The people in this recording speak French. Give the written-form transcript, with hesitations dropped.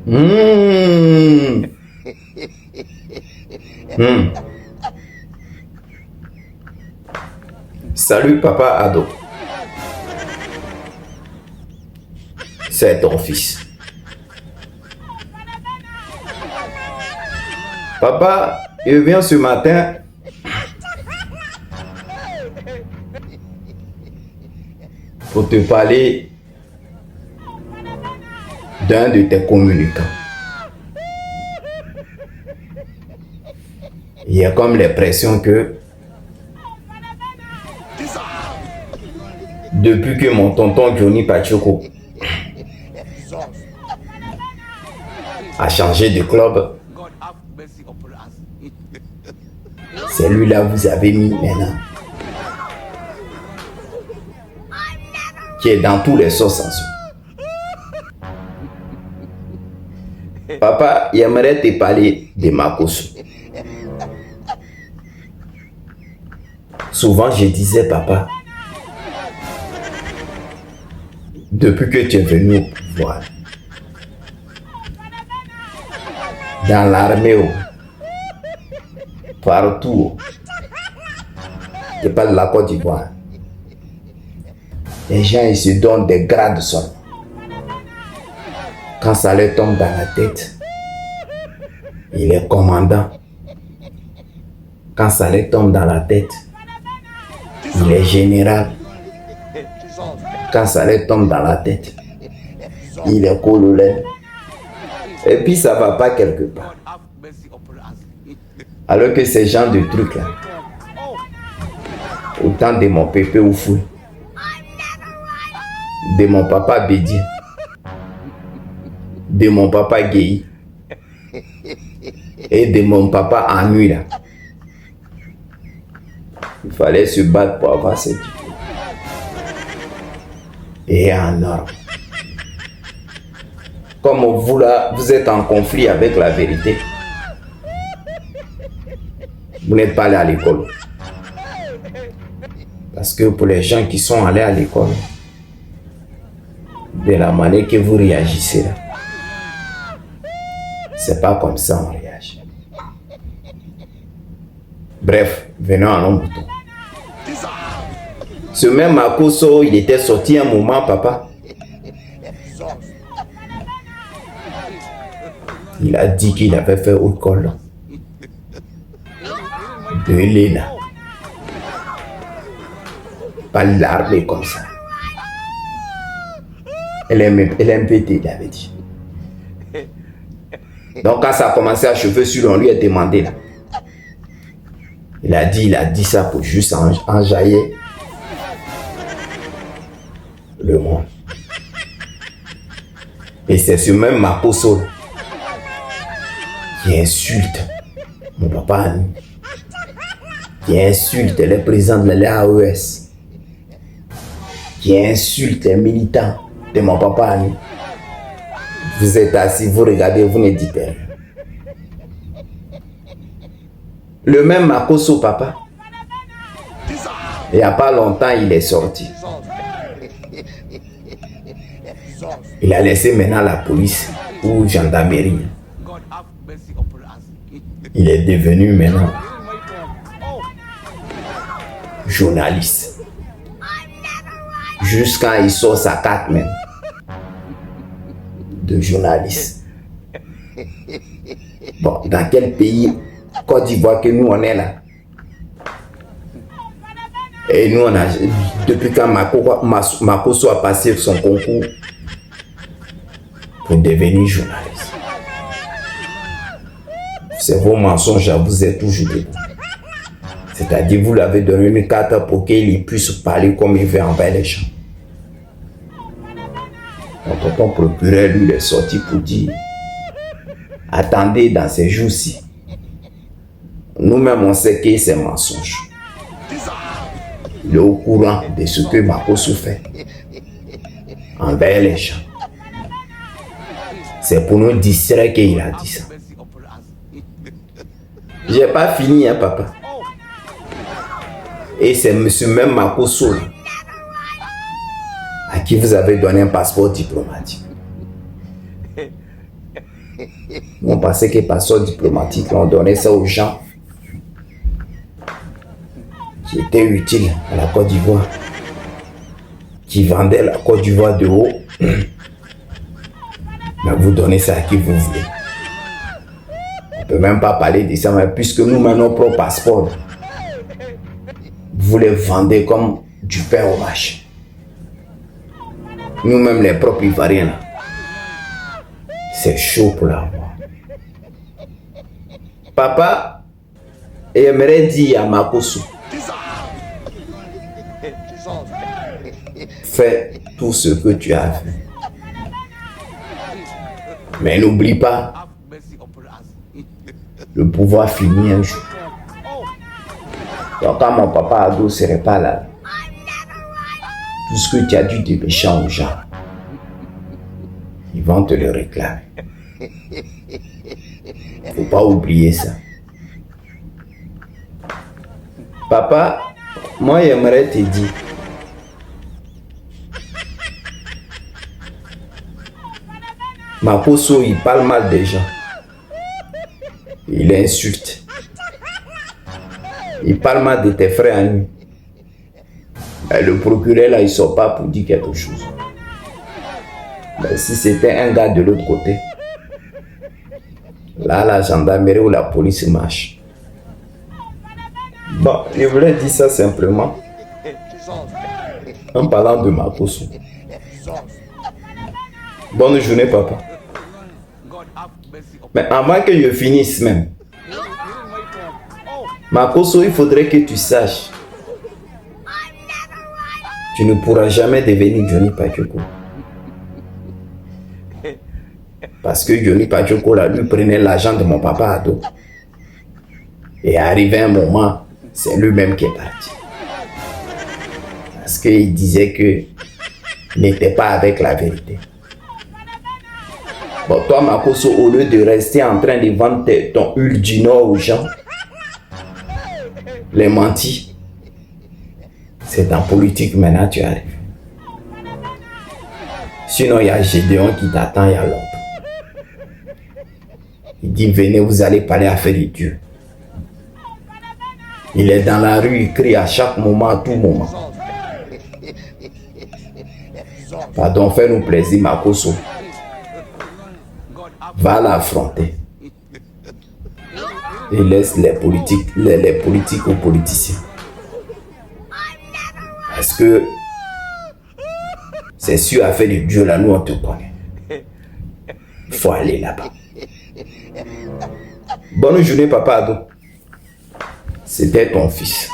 Mmh. Mmh. Salut papa Ado. C'est ton fils. Papa, il vient ce matin. Pour te parler d'un de tes communicants. Il y a comme l'impression que depuis que mon tonton Johnny Pacheco a changé de club, c'est lui-là vous avez mis maintenant. Qui est dans tous les sauces en dessous. Papa, il aimerait te parler de Makosso. Souvent, je disais, papa, depuis que tu es venu au pouvoir, dans l'armée, partout, je parle de la Côte d'Ivoire, les gens ils se donnent des grades seulement. Quand ça leur tombe dans la tête, il est commandant. Quand ça leur tombe dans la tête, il est général. Quand ça leur tombe dans la tête, il est colonel. Et puis ça va pas quelque part. Alors que ces gens de trucs là, au temps de mon pépé Oufou, de mon papa Bédier, de mon papa Guéhi et de mon papa Anu là, il fallait se battre pour avoir cette diplôme. Et en or. Comme vous là, vous êtes en conflit avec la vérité. Vous n'êtes pas allé à l'école. Parce que pour les gens qui sont allés à l'école, de la manière que vous réagissez là, c'est pas comme ça on réagit. Bref, venons à nos moutons. Ce même Makosso, il était sorti un moment, papa. Il a dit qu'il avait fait haute école de l'ENA. Pas l'armée comme ça. LMPT, il avait dit. Donc quand ça a commencé à chauffer sur lui, on lui a demandé là. Il a dit ça pour juste enjailler le monde. Et c'est ce même Makosso qui insulte mon papa Anu, qui insulte les présidents de l'AES, qui insulte les militants de mon papa Anu. Vous êtes assis, vous regardez, vous ne dites rien. Le même Makosso, papa, il n'y a pas longtemps, il est sorti. Il a laissé maintenant la police ou gendarmerie. Il est devenu maintenant journaliste. Jusqu'à il sort sa carte même de journaliste. Bon, dans quel pays, Côte d'Ivoire, que nous on est là? Et nous on a, depuis quand Makosso a passé son concours pour devenir journaliste. C'est vos mensonges, vous êtes toujours debout. C'est-à-dire, vous l'avez donné une carte pour qu'il puisse parler comme il veut envers les gens. Donc, ton procureur, lui, est sorti pour dire, attendez, dans ces jours-ci, nous-mêmes, on sait que c'est mensonge. Il est au courant de ce que Makosso fait envers les gens. C'est pour nous distraire qu'il a dit ça. J'ai pas fini, hein, papa. Et c'est monsieur même Makosso à qui vous avez donné un passeport diplomatique. On pensait que passeport diplomatique, on donnait ça aux gens qui étaient utiles à la Côte d'Ivoire, qui vendaient la Côte d'Ivoire de haut. Mais vous donnez ça à qui vous voulez. On ne peut même pas parler de ça, mais puisque nous maintenant nos propres passeports, vous les vendez comme du pain au mâche. Nous-mêmes les propres Ivoiriens, c'est chaud pour l'avoir. Papa aimerait dire à Makosso, fais tout ce que tu as fait. Mais n'oublie pas, le pouvoir finit un jour. Donc quand mon papa ado ne serait pas là, tout ce que tu as dit de méchant aux gens, ils vont te le réclamer. Faut pas oublier ça. Papa, moi j'aimerais te dire, Makosso, il parle mal des gens. Il insulte. Il parle mal de tes frères amis. Et le procureur là, il ne sort pas pour dire quelque chose. Mais si c'était un gars de l'autre côté, là, la gendarmerie ou la police marche. Bon, je voulais dire ça simplement en parlant de Makosso. Bonne journée, papa. Mais avant que je finisse même, Makosso, il faudrait que tu saches, tu ne pourras jamais devenir Johnny Pachoko. Parce que Johnny Pachoko, là, lui prenait l'argent de mon papa ado. Et arrivé un moment, c'est lui-même qui est parti. Parce qu'il disait qu'il n'était pas avec la vérité. Bon, toi, Makosso, au lieu de rester en train de vendre ton huile du Nord aux gens, les mentis, c'est en politique maintenant tu arrives. Sinon, il y a Gédéon qui t'attend il y a longtemps. Il dit, venez, vous allez parler à faire de Dieu. Il est dans la rue, il crie à chaque moment, à tout moment. Pardon, fais-nous plaisir, Makosso. Va l'affronter. Et laisse les politiques aux politiciens. Parce que c'est sûr, à faire de Dieu, là, nous, on te connaît. Il faut aller là-bas. Bonne journée, papa ado. C'était ton fils.